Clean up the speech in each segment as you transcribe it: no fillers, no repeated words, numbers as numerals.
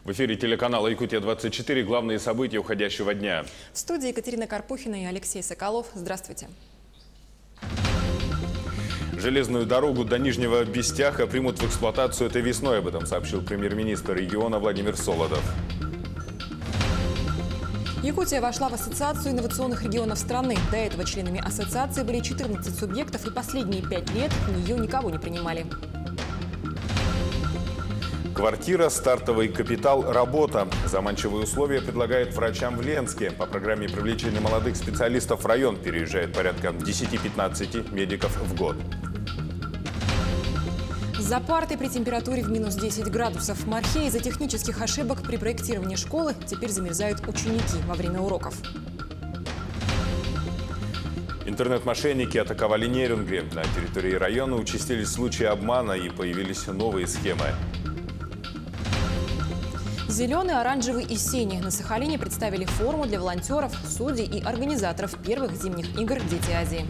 В эфире телеканала «Якутия-24». Главные события уходящего дня. В студии Екатерина Карпухина и Алексей Соколов. Здравствуйте. Железную дорогу до Нижнего Бестяха примут в эксплуатацию этой весной. Об этом сообщил премьер-министр региона Владимир Солодов. Якутия вошла в Ассоциацию инновационных регионов страны. До этого членами ассоциации были 14 субъектов, и последние 5 лет в нее никого не принимали. Квартира, стартовый капитал, работа. Заманчивые условия предлагает врачам в Ленске. По программе привлечения молодых специалистов в район переезжает порядка 10-15 медиков в год. За партой при температуре в минус 10 градусов. В Мархе из-за технических ошибок при проектировании школы теперь замерзают ученики во время уроков. Интернет-мошенники атаковали Нерюнгри. На территории района участились случаи обмана и появились новые схемы. Зеленый, оранжевый и синий. На Сахалине представили форму для волонтеров, судей и организаторов первых зимних игр «Дети Азии».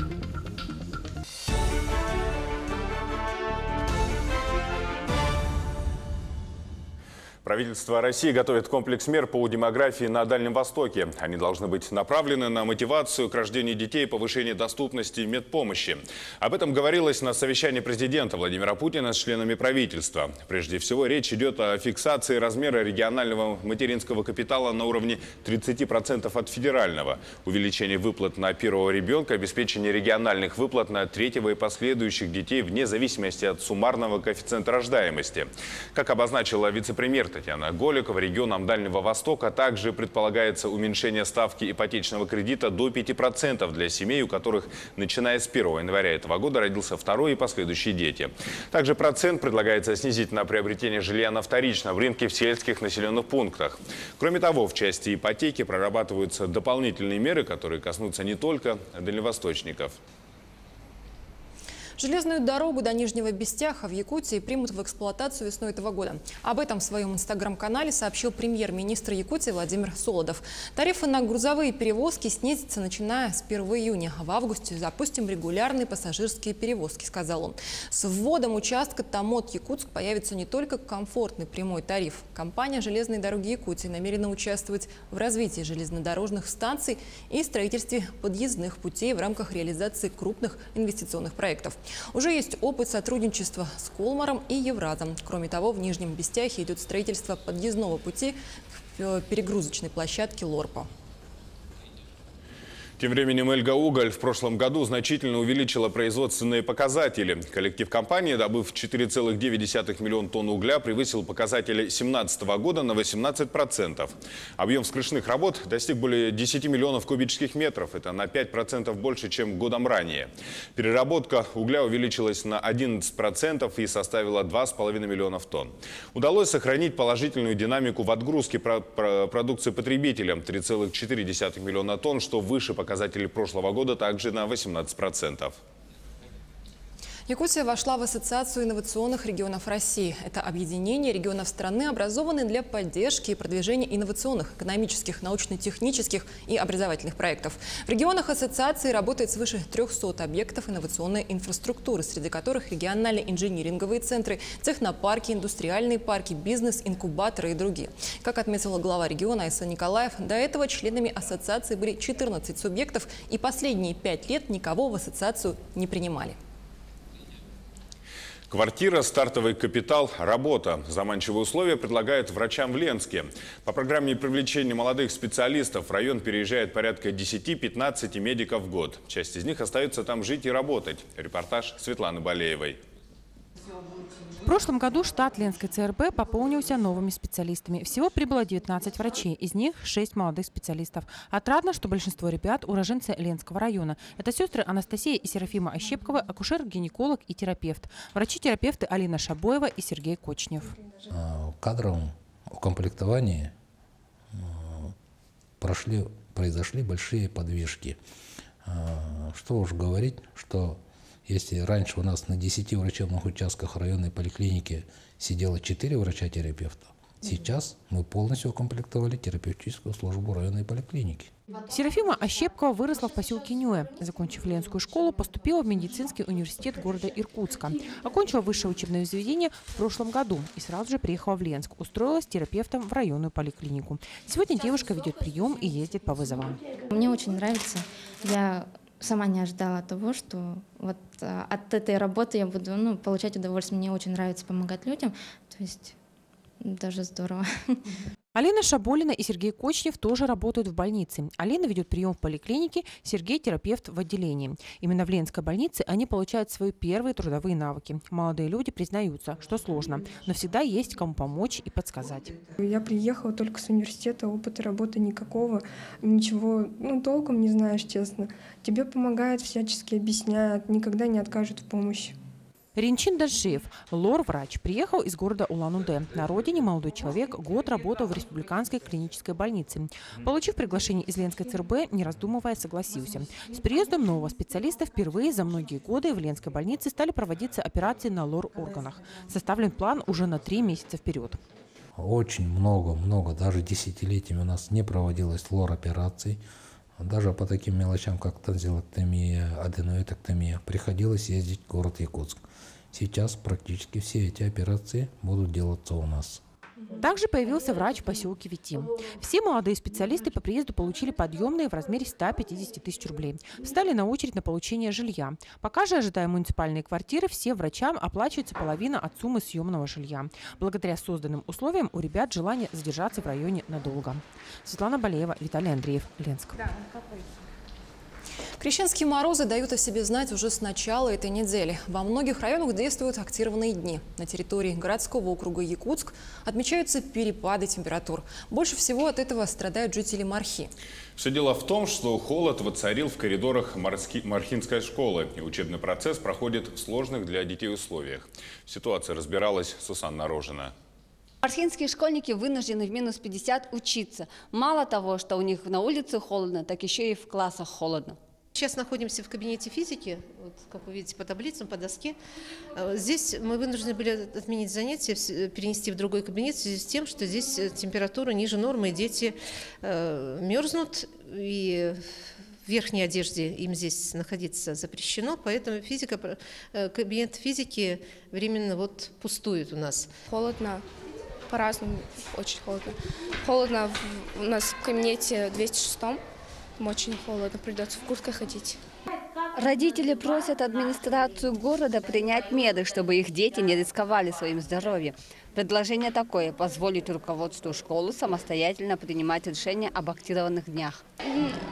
Правительство России готовит комплекс мер по демографии на Дальнем Востоке. Они должны быть направлены на мотивацию к рождению детей и повышение доступности медпомощи. Об этом говорилось на совещании президента Владимира Путина с членами правительства. Прежде всего, речь идет о фиксации размера регионального материнского капитала на уровне 30% от федерального, увеличение выплат на первого ребенка, обеспечение региональных выплат на третьего и последующих детей вне зависимости от суммарного коэффициента рождаемости. Как обозначила вице-премьер Татьяна Голикова, регионам Дальнего Востока также предполагается уменьшение ставки ипотечного кредита до 5% для семей, у которых, начиная с 1 января этого года, родился второй и последующие дети. Также процент предлагается снизить на приобретение жилья на вторичном рынке в сельских населенных пунктах. Кроме того, в части ипотеки прорабатываются дополнительные меры, которые коснутся не только дальневосточников. Железную дорогу до Нижнего Бестяха в Якутии примут в эксплуатацию весной этого года. Об этом в своем инстаграм-канале сообщил премьер-министр Якутии Владимир Солодов. Тарифы на грузовые перевозки снизятся, начиная с 1 июня. В августе запустим регулярные пассажирские перевозки, сказал он. С вводом участка Томот-Якутск появится не только комфортный прямой тариф. Компания «Железные дороги Якутии» намерена участвовать в развитии железнодорожных станций и строительстве подъездных путей в рамках реализации крупных инвестиционных проектов. Уже есть опыт сотрудничества с Колмаром и Евразом. Кроме того, в Нижнем Бестяхе идет строительство подъездного пути к перегрузочной площадке Лорпа. Тем временем «Эльга-Уголь» в прошлом году значительно увеличила производственные показатели. Коллектив компании, добыв 4,9 миллиона тонн угля, превысил показатели 2017 года на 18%. Объем вскрышных работ достиг более 10 миллионов кубических метров. Это на 5% больше, чем годом ранее. Переработка угля увеличилась на 11% и составила 2,5 миллионов тонн. Удалось сохранить положительную динамику в отгрузке продукции потребителям – 3,4 миллиона тонн, что выше показатели прошлого года, также на 18%. Якутия вошла в Ассоциацию инновационных регионов России. Это объединение регионов страны, образованные для поддержки и продвижения инновационных, экономических, научно-технических и образовательных проектов. В регионах ассоциации работает свыше 300 объектов инновационной инфраструктуры, среди которых региональные инжиниринговые центры, технопарки, индустриальные парки, бизнес, инкубаторы и другие. Как отметила глава региона Айса Николаев, до этого членами ассоциации были 14 субъектов, и последние 5 лет никого в ассоциацию не принимали. Квартира, стартовый капитал, работа. Заманчивые условия предлагают врачам в Ленске. По программе привлечения молодых специалистов в район переезжает порядка 10-15 медиков в год. Часть из них остается там жить и работать. Репортаж Светланы Балеевой. В прошлом году штат Ленской ЦРБ пополнился новыми специалистами. Всего прибыло 19 врачей, из них 6 молодых специалистов. Отрадно, что большинство ребят – уроженцы Ленского района. Это сестры Анастасия и Серафима Ощепкова, акушер-гинеколог и терапевт. Врачи-терапевты Алина Шабоева и Сергей Кочнев. В кадровом укомплектовании произошли большие подвижки. Что уж говорить, что если раньше у нас на 10 врачебных участках районной поликлиники сидело 4 врача-терапевта, Сейчас мы полностью укомплектовали терапевтическую службу районной поликлиники. Серафима Ощепкова выросла в поселке Нюэ. Закончив Ленскую школу, поступила в медицинский университет города Иркутска. Окончила высшее учебное заведение в прошлом году и сразу же приехала в Ленск. Устроилась терапевтом в районную поликлинику. Сегодня девушка ведет прием и ездит по вызовам. Мне очень нравится. Я сама не ожидала того, что вот от этой работы я буду получать удовольствие. Мне очень нравится помогать людям. То есть даже здорово. Алина Шаболина и Сергей Кочнев тоже работают в больнице. Алина ведет прием в поликлинике, Сергей – терапевт в отделении. Именно в Ленской больнице они получают свои первые трудовые навыки. Молодые люди признаются, что сложно, но всегда есть кому помочь и подсказать. Я приехала только с университета, опыта работы никакого, ничего, толком не знаешь, честно. Тебе помогают, всячески объясняют, никогда не откажут в помощи. Ринчин Даджиев, лор-врач, приехал из города Улан-Удэ. На родине молодой человек год работал в республиканской клинической больнице. Получив приглашение из Ленской ЦРБ, не раздумывая, согласился. С приездом нового специалиста впервые за многие годы в Ленской больнице стали проводиться операции на лор-органах. Составлен план уже на 3 месяца вперед. Очень много, даже десятилетиями у нас не проводилось лор-операций. Даже по таким мелочам, как тонзиллэктомия, аденоидэктомия, приходилось ездить в город Якутск. Сейчас практически все эти операции будут делаться у нас. Также появился врач в поселке Витим. Все молодые специалисты по приезду получили подъемные в размере 150 тысяч рублей. Встали на очередь на получение жилья. Пока же, ожидая муниципальные квартиры, всем врачам оплачивается половина от суммы съемного жилья. Благодаря созданным условиям у ребят желание задержаться в районе надолго. Светлана Балеева, Виталий Андреев, Ленск. Крещенские морозы дают о себе знать уже с начала этой недели. Во многих районах действуют актированные дни. На территории городского округа Якутск отмечаются перепады температур. Больше всего от этого страдают жители Мархи. Все дело в том, что холод воцарил в коридорах Мархинской школы. И учебный процесс проходит в сложных для детей условиях. В ситуации разбиралась Сусанна Рожина. Мархинские школьники вынуждены в минус 50 учиться. Мало того, что у них на улице холодно, так еще и в классах холодно. Сейчас находимся в кабинете физики, вот, как вы видите, по таблицам, по доске. Здесь мы вынуждены были отменить занятия, перенести в другой кабинет в связи с тем, что здесь температура ниже нормы, и дети мерзнут, и в верхней одежде им здесь находиться запрещено, поэтому кабинет физики временно вот пустует у нас. Холодно, по-разному, очень холодно. Холодно у нас в кабинете 206-м. Очень холодно, придется в куртках ходить. Родители просят администрацию города принять меры, чтобы их дети не рисковали своим здоровьем. Предложение такое – позволить руководству школы самостоятельно принимать решения об актированных днях.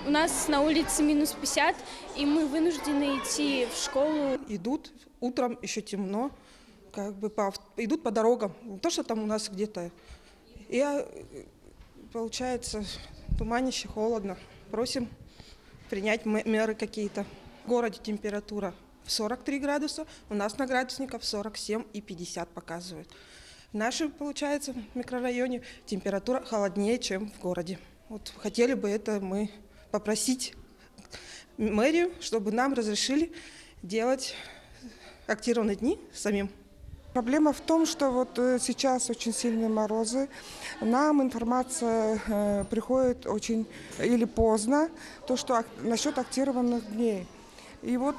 У нас на улице минус 50, и мы вынуждены идти в школу. Идут, утром еще темно, идут по дорогам, не то, что там у нас где-то. И получается туманище, холодно. Просим принять меры какие-то. В городе температура в 43 градуса, у нас на градусниках 47 и 50 показывают. В нашем, получается, микрорайоне температура холоднее, чем в городе. Вот хотели бы это мы попросить мэрию, чтобы нам разрешили делать актированные дни самим. Проблема в том, что вот сейчас очень сильные морозы, нам информация приходит очень или поздно, что насчет актированных дней. И вот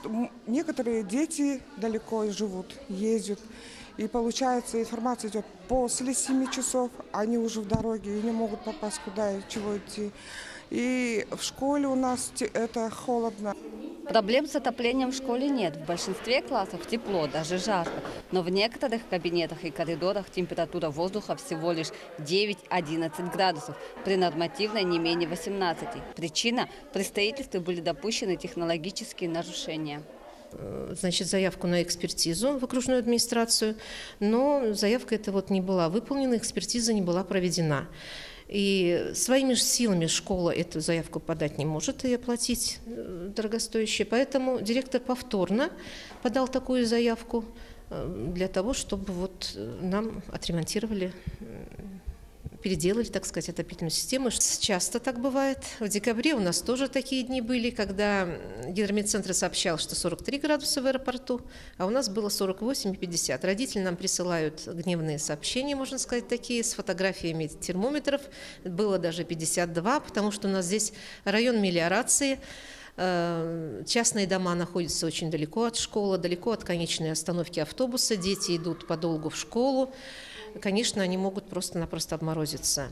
некоторые дети далеко живут, ездят, и получается информация идет после 7 часов, они уже в дороге и не могут попасть куда и чего идти. И в школе у нас это холодно. Проблем с отоплением в школе нет. В большинстве классов тепло, даже жарко. Но в некоторых кабинетах и коридорах температура воздуха всего лишь 9-11 градусов, при нормативной не менее 18. Причина – при строительстве были допущены технологические нарушения. Значит, заявку на экспертизу в окружную администрацию, но заявка эта вот не была выполнена, экспертиза не была проведена. И своими же силами школа эту заявку подать не может и оплатить дорогостоящее. Поэтому директор повторно подал такую заявку для того, чтобы вот нам отремонтировали переделали, так сказать, отопительную систему. Часто так бывает. В декабре у нас тоже такие дни были, когда гидрометцентр сообщал, что 43 градуса в аэропорту, а у нас было 48 и 50. Родители нам присылают гневные сообщения, можно сказать, такие, с фотографиями термометров. Было даже 52, потому что у нас здесь район мелиорации. Частные дома находятся очень далеко от школы, далеко от конечной остановки автобуса. Дети идут подолгу в школу. Конечно, они могут просто-напросто обморозиться.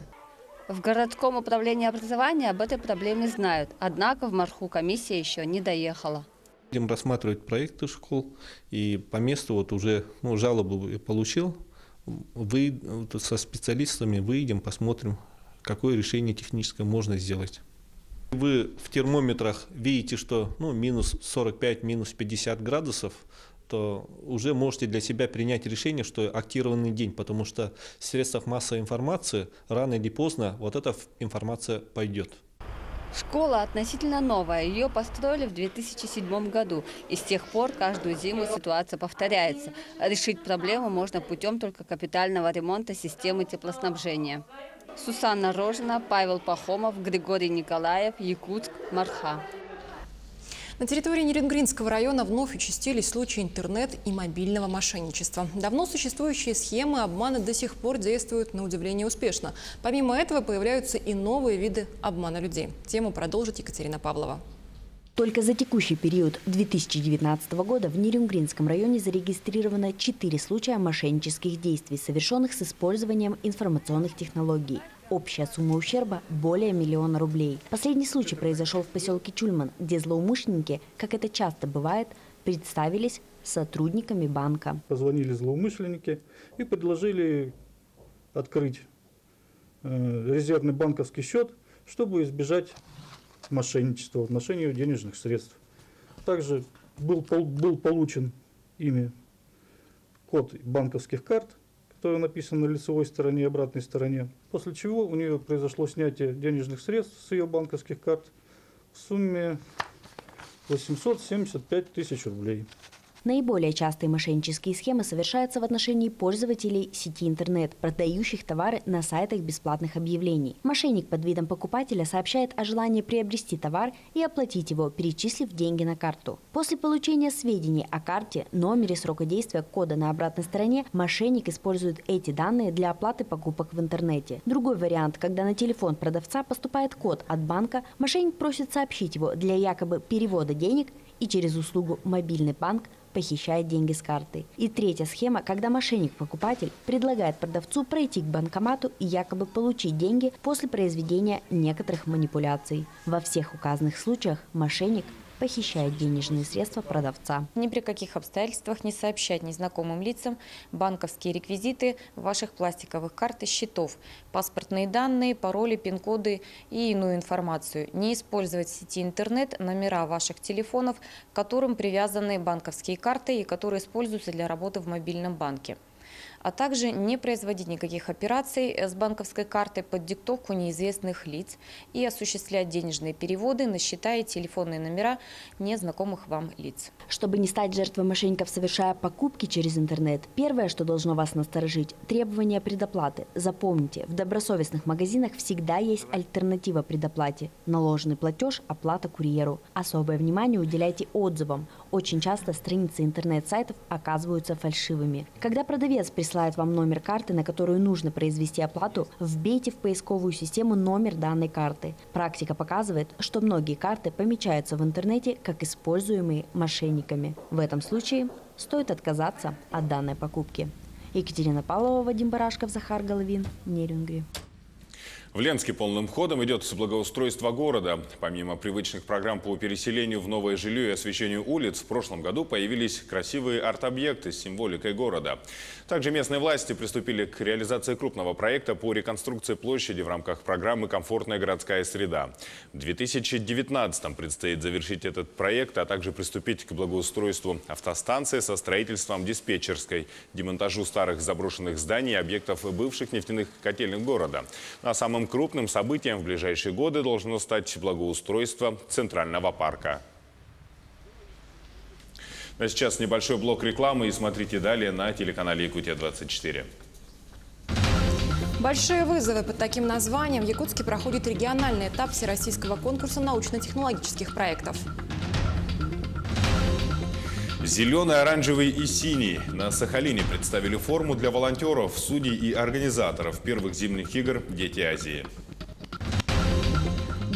В городском управлении образования об этой проблеме знают, однако в Марху комиссия еще не доехала. Будем рассматривать проекты школ, и по месту вот уже жалобу получил. Со специалистами выйдем, посмотрим, какое решение техническое можно сделать. Вы в термометрах видите, что минус 45, минус 50 градусов, то уже можете для себя принять решение, что актированный день, потому что в средствах массовой информации рано или поздно вот эта информация пойдет. Школа относительно новая, ее построили в 2007 году, и с тех пор каждую зиму ситуация повторяется. Решить проблему можно путем только капитального ремонта системы теплоснабжения. Сусанна Рожина, Павел Пахомов, Григорий Николаев, Якутск, Марха. На территории Нерюнгринского района вновь участились случаи интернет- и мобильного мошенничества. Давно существующие схемы обмана до сих пор действуют на удивление успешно. Помимо этого появляются и новые виды обмана людей. Тему продолжит Екатерина Павлова. Только за текущий период 2019 года в Нерюнгринском районе зарегистрировано 4 случая мошеннических действий, совершенных с использованием информационных технологий. Общая сумма ущерба – более 1 000 000 рублей. Последний случай произошел в поселке Чульман, где злоумышленники, как это часто бывает, представились сотрудниками банка. Позвонили злоумышленники и предложили открыть резервный банковский счет, чтобы избежать мошенничества в отношении денежных средств. Также был получен ими код банковских карт, который написан на лицевой стороне и обратной стороне, после чего у нее произошло снятие денежных средств с ее банковских карт в сумме 875 тысяч рублей. Наиболее частые мошеннические схемы совершаются в отношении пользователей сети интернет, продающих товары на сайтах бесплатных объявлений. Мошенник под видом покупателя сообщает о желании приобрести товар и оплатить его, перечислив деньги на карту. После получения сведений о карте, номере, срока действия кода на обратной стороне, мошенник использует эти данные для оплаты покупок в интернете. Другой вариант, когда на телефон продавца поступает код от банка, мошенник просит сообщить его для якобы перевода денег и через услугу «Мобильный банк» похищает деньги с карты. И третья схема, когда мошенник-покупатель предлагает продавцу пройти к банкомату и якобы получить деньги после произведения некоторых манипуляций. Во всех указанных случаях мошенник похищает денежные средства продавца. Ни при каких обстоятельствах не сообщать незнакомым лицам банковские реквизиты ваших пластиковых карт и счетов, паспортные данные, пароли, пин-коды и иную информацию. Не использовать в сети интернет номера ваших телефонов, к которым привязаны банковские карты и которые используются для работы в мобильном банке. А также не производить никаких операций с банковской картой под диктовку неизвестных лиц и осуществлять денежные переводы на счета и телефонные номера незнакомых вам лиц. Чтобы не стать жертвой мошенников, совершая покупки через интернет, первое, что должно вас насторожить – требования предоплаты. Запомните, в добросовестных магазинах всегда есть альтернатива предоплате – наложенный платеж, оплата курьеру. Особое внимание уделяйте отзывам. Очень часто страницы интернет-сайтов оказываются фальшивыми. Когда продавец присылает вам номер карты, на которую нужно произвести оплату, вбейте в поисковую систему номер данной карты. Практика показывает, что многие карты помечаются в интернете как используемые мошенниками. В этом случае стоит отказаться от данной покупки. Екатерина Павлова, Вадим Барашков, Захар Головин, Нерюнгри. В Ленске полным ходом идет благоустройство города. Помимо привычных программ по переселению в новое жилье и освещению улиц, в прошлом году появились красивые арт-объекты с символикой города. Также местные власти приступили к реализации крупного проекта по реконструкции площади в рамках программы «Комфортная городская среда». В 2019-м предстоит завершить этот проект, а также приступить к благоустройству автостанции со строительством диспетчерской, демонтажу старых заброшенных зданий и объектов бывших нефтяных котелень города. А самым крупным событием в ближайшие годы должно стать благоустройство Центрального парка. А сейчас небольшой блок рекламы и смотрите далее на телеканале Якутия-24. Большие вызовы под таким названием в Якутске проходит региональный этап всероссийского конкурса научно-технологических проектов. Зеленый, оранжевый и синий. На Сахалине представили форму для волонтеров, судей и организаторов первых зимних игр «Дети Азии».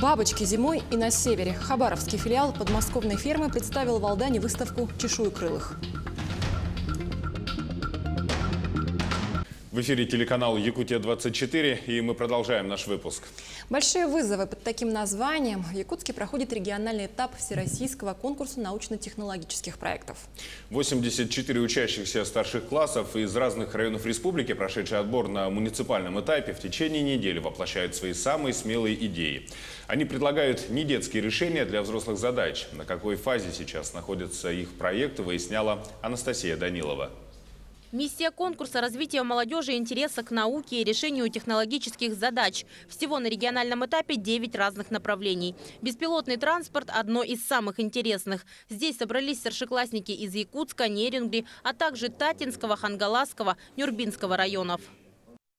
Бабочки зимой и на севере. Хабаровский филиал подмосковной фермы представил в Алдане выставку чешуекрылых. В эфире телеканал «Якутия-24», и мы продолжаем наш выпуск. Большие вызовы под таким названием в Якутске проходит региональный этап всероссийского конкурса научно-технологических проектов. 84 учащихся старших классов из разных районов республики, прошедшие отбор на муниципальном этапе, в течение недели воплощают свои самые смелые идеи. Они предлагают недетские решения для взрослых задач. На какой фазе сейчас находятся их проекты, выясняла Анастасия Данилова. Миссия конкурса – развитие молодежи интереса к науке и решению технологических задач. Всего на региональном этапе 9 разных направлений. Беспилотный транспорт – одно из самых интересных. Здесь собрались старшеклассники из Якутска, Нерюнгри, а также Татинского, Хангаласского, Нюрбинского районов.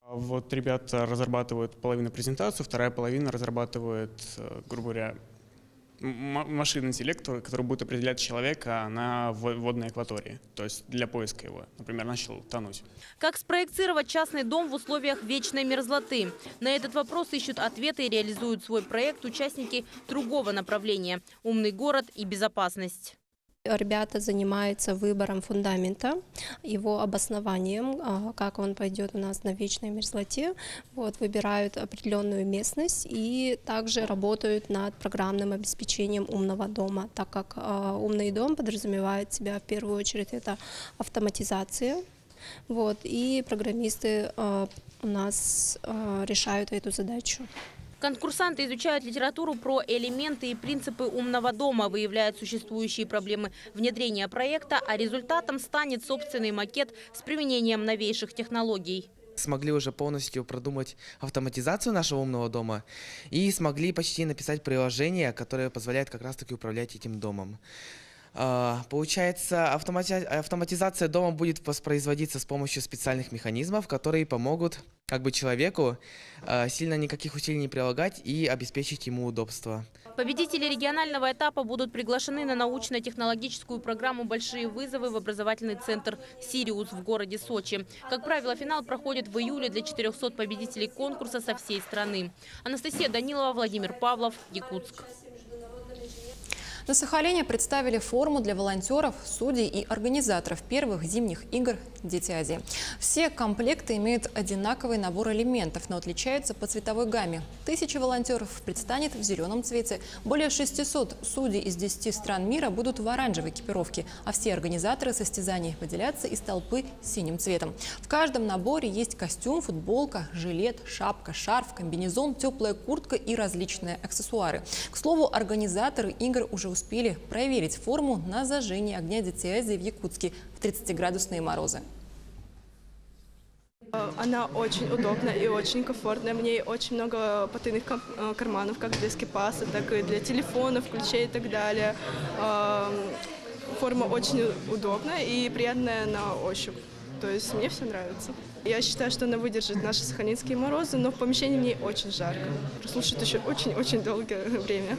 Вот ребята разрабатывают половину презентацию, вторая половина разрабатывает, грубо говоря, машинный интеллект, который будет определять человека на водной акватории, то есть для поиска его. Например, начал тонуть. Как спроектировать частный дом в условиях вечной мерзлоты? На этот вопрос ищут ответы и реализуют свой проект участники другого направления – «Умный город и безопасность». Ребята занимаются выбором фундамента, его обоснованием, как он пойдет у нас на вечной мерзлоте. Вот, выбирают определенную местность и также работают над программным обеспечением умного дома, так как умный дом подразумевает в себя в первую очередь это автоматизация. Вот, и программисты у нас решают эту задачу. Конкурсанты изучают литературу про элементы и принципы умного дома, выявляют существующие проблемы внедрения проекта, а результатом станет собственный макет с применением новейших технологий. Смогли уже полностью продумать автоматизацию нашего умного дома и смогли почти написать приложение, которое позволяет как раз-таки управлять этим домом. Получается, автоматизация дома будет воспроизводиться с помощью специальных механизмов, которые помогут человеку сильно никаких усилий не прилагать и обеспечить ему удобство. Победители регионального этапа будут приглашены на научно-технологическую программу «Большие вызовы» в образовательный центр «Сириус» в городе Сочи. Как правило, финал проходит в июле для 400 победителей конкурса со всей страны. Анастасия Данилова, Владимир Павлов, Якутск. На Сахалине представили форму для волонтеров, судей и организаторов первых зимних игр «Дети Азии». Все комплекты имеют одинаковый набор элементов, но отличаются по цветовой гамме. 1000 волонтеров предстанет в зеленом цвете. Более 600 судей из 10 стран мира будут в оранжевой экипировке, а все организаторы состязаний выделятся из толпы синим цветом. В каждом наборе есть костюм, футболка, жилет, шапка, шарф, комбинезон, теплая куртка и различные аксессуары. К слову, организаторы игр уже успели проверить форму на зажжение огня Дети Азии в Якутске в 30-градусные морозы. Она очень удобная и очень комфортная. В ней очень много потайных карманов, как для скипаса, так и для телефонов, ключей и так далее. Форма очень удобная и приятная на ощупь. То есть мне все нравится. Я считаю, что она выдержит наши сахалинские морозы, но в помещении в ней очень жарко. Прослушать еще очень-очень долгое время.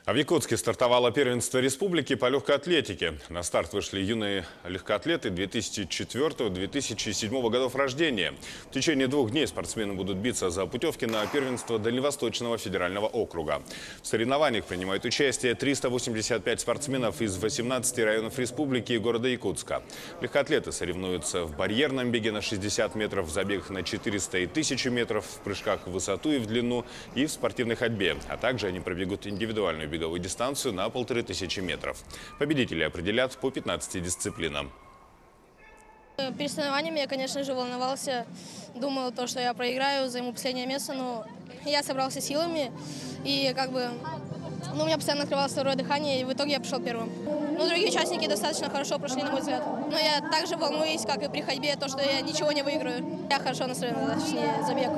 А в Якутске стартовало первенство республики по легкой атлетике. На старт вышли юные легкоатлеты 2004-2007 годов рождения. В течение 2 дней спортсмены будут биться за путевки на первенство Дальневосточного федерального округа. В соревнованиях принимают участие 385 спортсменов из 18 районов республики и города Якутска. Легкоатлеты соревнуются в барьерном беге на 60 метров, в забегах на 400 и 1000 метров, в прыжках в высоту и в длину и в спортивной ходьбе. А также они пробегут индивидуальную беговую дистанцию на 1500 метров. Победители определят по 15 дисциплинам. Перед соревнованиями я, конечно же, волновался. Думал, что я проиграю, займу последнее место, но я собрался силами. И у меня постоянно открывалось второе дыхание, и в итоге я пришел первым. Другие участники достаточно хорошо прошли, на мой взгляд. Но я также волнуюсь, как и при ходьбе, что я ничего не выиграю. Я хорошо настроен на завтрашний забег.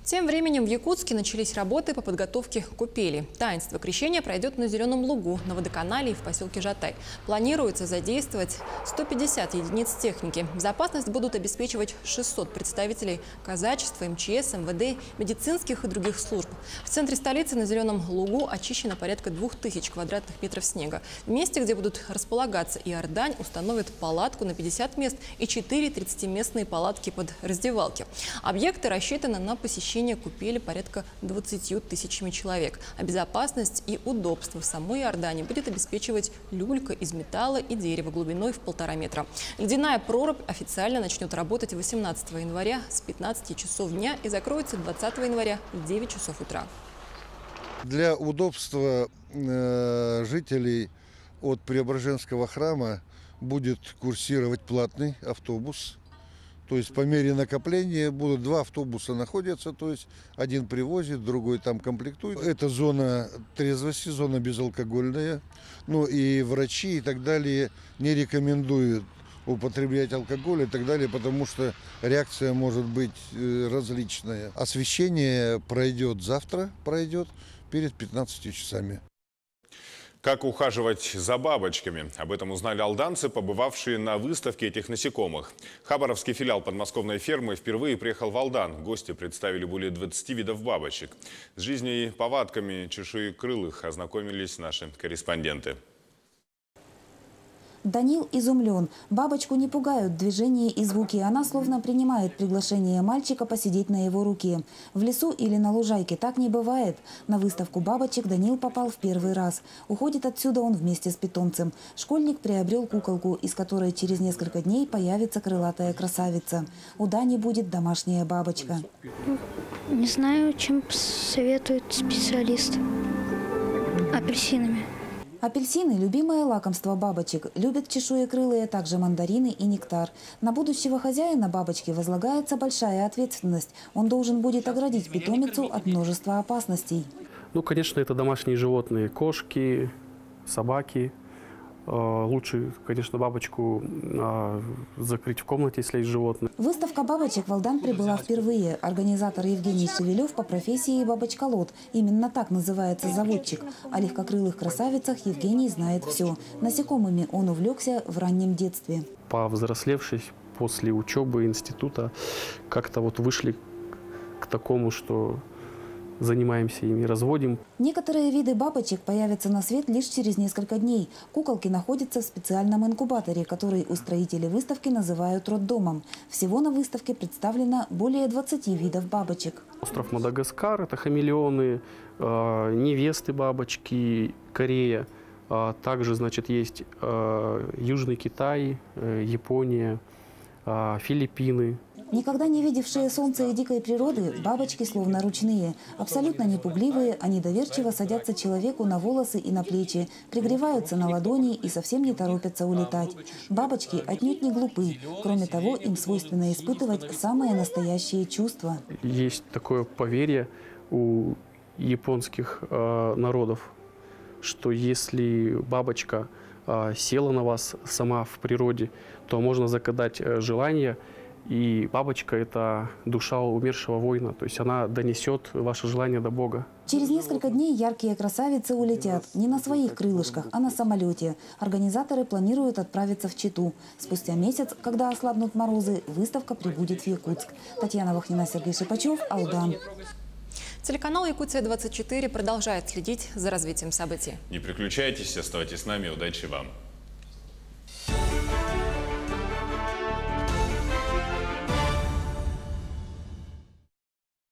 Тем временем в Якутске начались работы по подготовке купели. Таинство крещения пройдет на Зеленом лугу, на водоканале и в поселке Жатай. Планируется задействовать 150 единиц техники. Безопасность будут обеспечивать 600 представителей казачества, МЧС, МВД, медицинских и других служб. В центре столицы на Зеленом лугу очищено порядка 2000 квадратных метров снега. В месте, где будут располагаться Иордань, установят палатку на 50 мест и 4 30-местные палатки под раздевалки. Объекты рассчитаны на посещение купели порядка 20 тысячами человек. А безопасность и удобство в самой Иордании будет обеспечивать люлька из металла и дерева глубиной в 1,5 метра. Ледяная прорубь официально начнет работать 18 января с 15 часов дня и закроется 20 января в 9 часов утра. Для удобства жителей от Преображенского храма будет курсировать платный автобус. То есть по мере накопления будут 2 автобуса находятся, то есть один привозит, другой там комплектует. Это зона трезвости, зона безалкогольная. Ну и врачи и так далее не рекомендуют употреблять алкоголь и так далее, потому что реакция может быть различная. Освещение пройдет завтра, перед 15 часами. Как ухаживать за бабочками? Об этом узнали алданцы, побывавшие на выставке этих насекомых. Хабаровский филиал подмосковной фермы впервые приехал в Алдан. Гости представили более 20 видов бабочек. С жизнью и повадками чешуекрылых ознакомились наши корреспонденты. Данил изумлен. Бабочку не пугают движения и звуки. Она словно принимает приглашение мальчика посидеть на его руке. В лесу или на лужайке так не бывает. На выставку бабочек Данил попал в первый раз. Уходит отсюда он вместе с питомцем. Школьник приобрел куколку, из которой через несколько дней появится крылатая красавица. У Дани будет домашняя бабочка. Не знаю, чем советует специалист. Апельсинами. Апельсины – любимое лакомство бабочек. Любят чешуекрылые также мандарины и нектар. На будущего хозяина бабочки возлагается большая ответственность. Он должен будет оградить питомицу от множества опасностей. Ну, конечно, это домашние животные. Кошки, собаки. Лучше, конечно, бабочку закрыть в комнате, если есть животные. Выставка бабочек в Алдан прибыла впервые. Организатор Евгений Шевелев по профессии бабочколот. Именно так называется заводчик. О легкокрылых красавицах Евгений знает все. Насекомыми он увлекся в раннем детстве. Повзрослевшись после учебы института, как-то вот вышли к такому, что занимаемся ими, разводим. Некоторые виды бабочек появятся на свет лишь через несколько дней. Куколки находятся в специальном инкубаторе, который устроители выставки называют роддомом. Всего на выставке представлено более 20 видов бабочек. Остров Мадагаскар – это хамелеоны, невесты бабочки, Корея. Также, значит, есть Южный Китай, Япония, Филиппины. Никогда не видевшие солнца и дикой природы, бабочки словно ручные. Абсолютно непугливые, они доверчиво садятся человеку на волосы и на плечи, пригреваются на ладони и совсем не торопятся улетать. Бабочки отнюдь не глупы. Кроме того, им свойственно испытывать самые настоящие чувства. Есть такое поверье у японских народов, что если бабочка села на вас сама в природе, то можно загадать желание. И бабочка – это душа умершего воина, то есть она донесет ваше желание до Бога. Через несколько дней яркие красавицы улетят не на своих крылышках, а на самолете. Организаторы планируют отправиться в Читу. Спустя месяц, когда ослабнут морозы, выставка прибудет в Якутск. Татьяна Вахнина, Сергей Шипачев, Алдан. Телеканал «Якутия-24» продолжает следить за развитием событий. Не переключайтесь, оставайтесь с нами. Удачи вам.